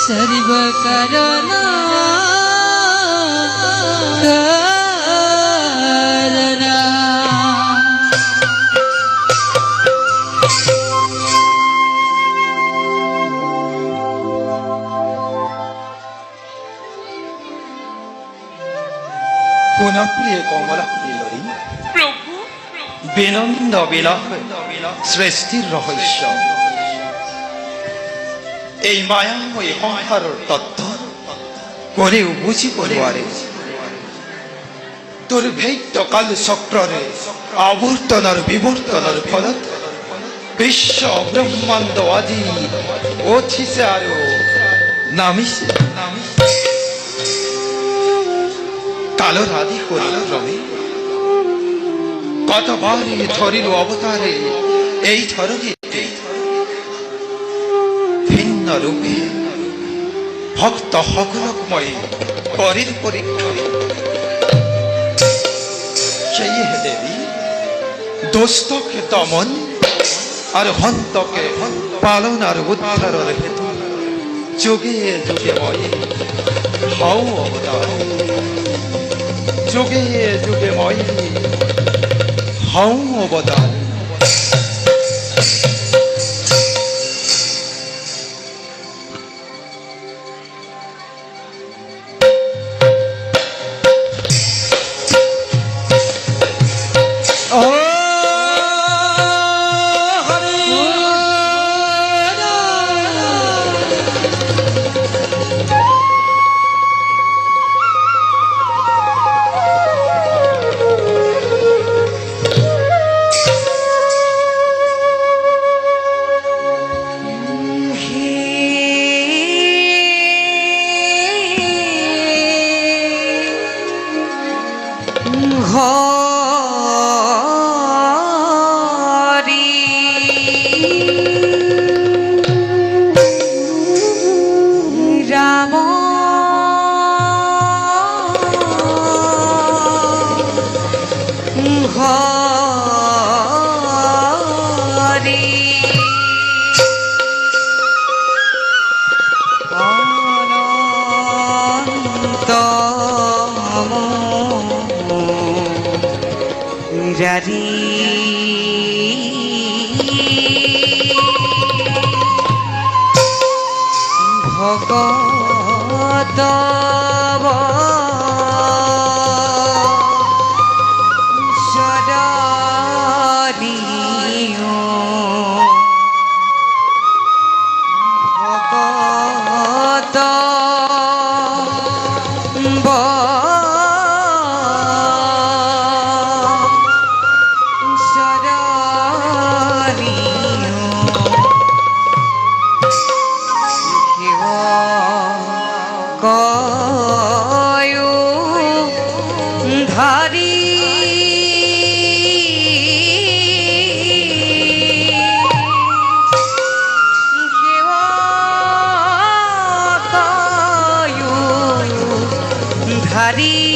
सर्वकरणा পুনঃপ্রিয় কমলা প্রিয়রী প্রভু বিনন্দ বিলাস সৃষ্টির রহস্য এই মায়াময় সংসাৰৰ তত্ত্ব কোনেও বুজি পোৱাৰে দুৰ্ভেদ্য কাল চক্ৰৰে আৱৰ্তনৰ বিৱৰ্তনৰ ফলত বিশ্ব ব্ৰহ্মাণ্ড আদি উঠিছে আৰু নামিছে কালৰ আদি কৰিল ৰমে কতবাৰে ধৰিল অৱতাৰে এই ধৰণীতে ভিন্ন ৰূপে ভক্ত সকলক মই কৰিল পৰীক্ষা সেয়েহে দেৱী দুষ্টকে দমন আৰু সন্তকে পালন আৰু উদ্ধাৰৰ হেতু যোগে যোগে মই হওঁ অৱতাৰ যোগে যোগে মই হওঁ অৱতাৰ ভগত ভারী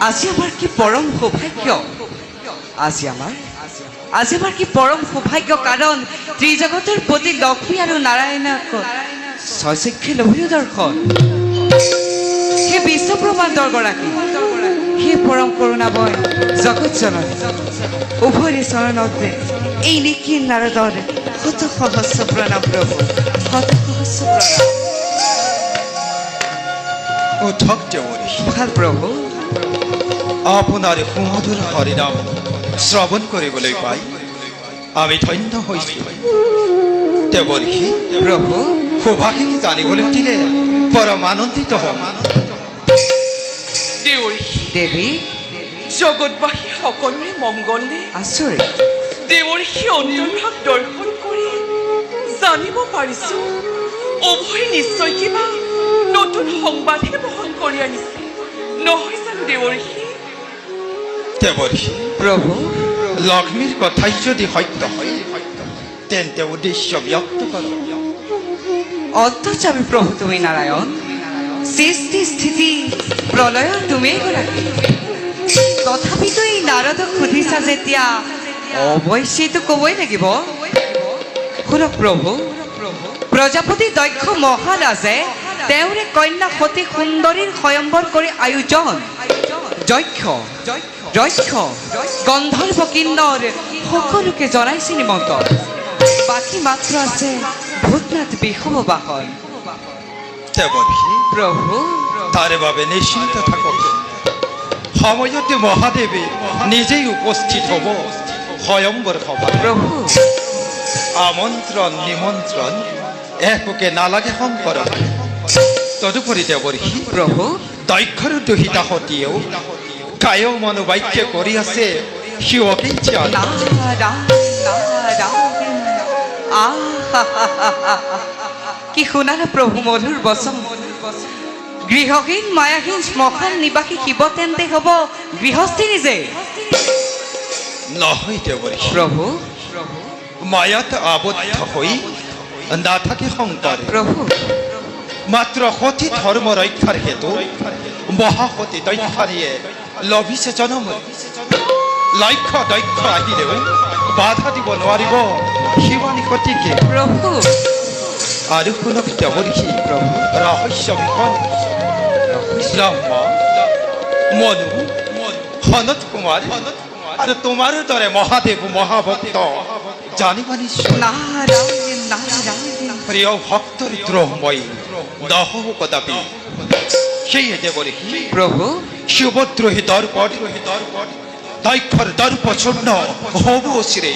আজি আমার কি পরম সৌভাগ্য আজি আমার কি পরম সৌভাগ্য কারণ ত্রিজগতের প্রতি লক্ষ্মী আর নারায়ণক সচক্ষে লভিও দর্শন হে বিশ্বব্রহ্মাণ্ডৰ গৰাকী হে পরম করুণাময় জগৎ জননী উভয় চৰণতে এই নিখিল নাৰদৰ শত সহস্র প্ৰণাম প্রভু শত সহস্র প্ৰণাম উঠক দেৱৰী ভাল প্ৰভু আপোনাৰ সুমধুৰ হৰিনাম শ্ৰৱণ কৰিবলৈ পাই আমি ধন্য হৈছো দেৱৰী প্ৰভু সৌভাগ্যখিনি জানিবলৈ দিলে পৰম আনন্দিত হ'ম দেৱী জগতবাসী সকলোৰে মংগলে আচৰিত দেৱৰ্ষি অন্তৰ্ভাগ দৰ্শন কৰি জানিব পাৰিছো উভয় নিশ্চয় কিবা নতুন সংবাদহে বহন কৰি আনিছে নহয় জানো দেৱৰ্ষি প্ৰভু লক্ষ্মীৰ কথাই যদি সত্য হয় তেন্তে উদ্দেশ্য ব্যক্ত কৰ অন্তৰ্যামী প্ৰভু তুমি নাৰায়ণ সৃষ্টি স্থিতি প্ৰলয়ৰ তুমিয়েই গৰাকী তথাপিতো এই নাৰদক সুধিছা যেতিয়া অৱশ্যেইতো ক'বই লাগিব শুনক প্ৰভু প্ৰজাপতি দক্ষ মহাৰাজে তেওঁৰে কন্যা সতী সুন্দৰীৰ স্বয়ম্বৰ কৰি আয়োজন যক্ষ যক্ষ গন্ধৰ্ব কিন্নৰ সকলোকে জনাইছে নিমন্ত্ৰণ বাকী মাত্ৰ আছে ভূতনাথ বিষম বাহন প্ৰভু তাৰে বাবে নিশ্চিন্ত থাকক সময়তে মহাদেৱে নিজেই উপস্থিত হ'ব স্বয়ম্বৰ সভা প্ৰভু আমন্ত্ৰণ নিমন্ত্ৰণ একোকে নালাগে শংকৰ তদুপৰি দেৱৰ্ষি প্ৰভু দক্ষৰ দুহিতা সতীয়েও কায় মনোবাক্য কৰি আছে শিৱকে কি শুনালে প্ৰভু মধুৰ বচন গৃহহীন মায়াহীন শ্মশান নিবাসী শিৱ তেন্তে হ'ব গৃহস্থী নিজে নহয় দেৱৰ্ষি প্ৰভু মায়াত আবদ্ধ হৈ নাথাকে শংকৰ প্ৰভু মাত্ৰ সতী ধৰ্ম ৰক্ষাৰ হেতু মহাসতী দক্ষাৰীয়ে লভিছে জনম লক্ষ্য দক্ষ আহিলেও বাধা দিব নোৱাৰিব শিৱানী সতীকে প্ৰভু আৰু শুনক দেৱৰ্ষি প্ৰভু ৰহস্য বিষয় ব্ৰহ্ম মনু সনত কুমাৰ আৰু তোমাৰ দৰে মহাদেৱ মহাভক্ত জানিবা নিশ্চয় নাৰায়ণ নাৰায়ণ প্ৰিয় ভক্তৰ দ্ৰোহময়ী নহব কদাপি সেয়ে দেৱৰ্ষি প্ৰভু শিৱদ্ৰোহী দৰ্পণ দক্ষৰ দৰ্প চূৰ্ণ হব চিৰে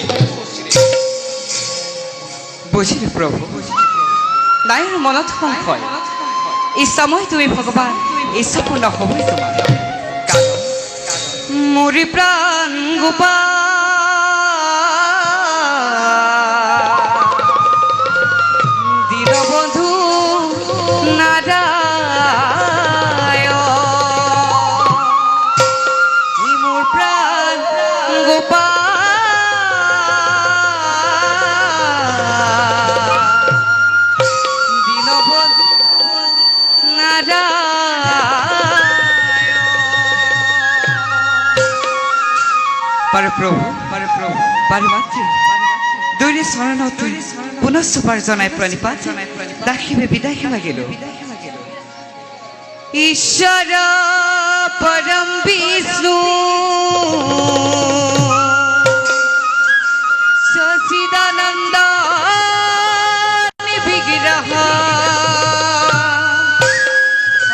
বুজিলো প্ৰভু নাই আৰু মনত সংশয় ইচ্ছাময় তুমি ভগৱান ইচ্ছাপূৰ্ণ হ'বই তোমাৰ মুৰি প্ৰাণ গোপাল परप्रभु परमात्रि दुईरे शरणत पुनश्च पार जनाई प्रणिपात दाखिबे विदाखि मागिलो ईश्वर परम विष्णु सचिदानंद विग्रह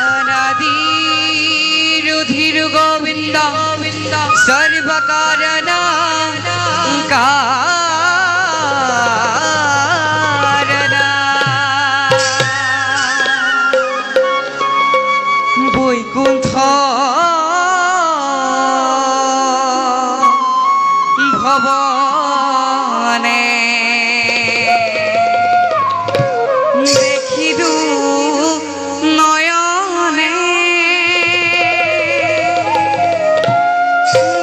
अनादि रुधिर गोविंद सर्व कारण বৈকুণ্ঠ ভবনে দেখিদু নয়নে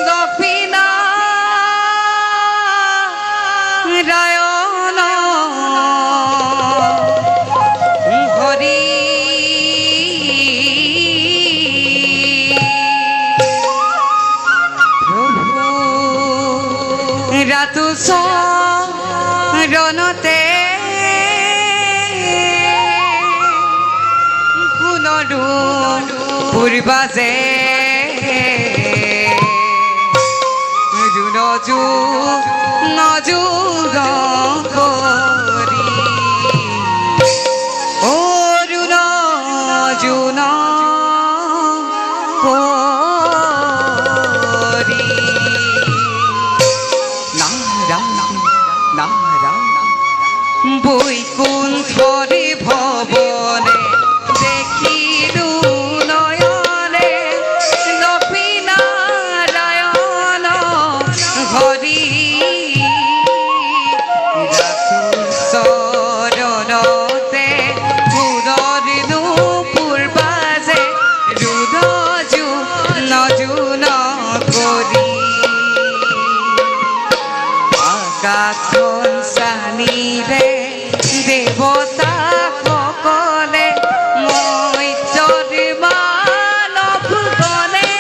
দক্ষিণা রায়ণ হরি রাতু শৰণতে পুনৰু পূৰ্বাজে নজু নজুৰ কৰি অৰুণ জুন কৰি বৈকুণ্ঠরে ভবনে দেখিলু নয়নে লক্ষ্মীনারায়ণ হরি শরণতে পুনরিনু পূর্বাজে রুদজু নজুন করি আকাশন সানিলে দেবতা সকলে মৈত্ৰৰ মানৱ গণে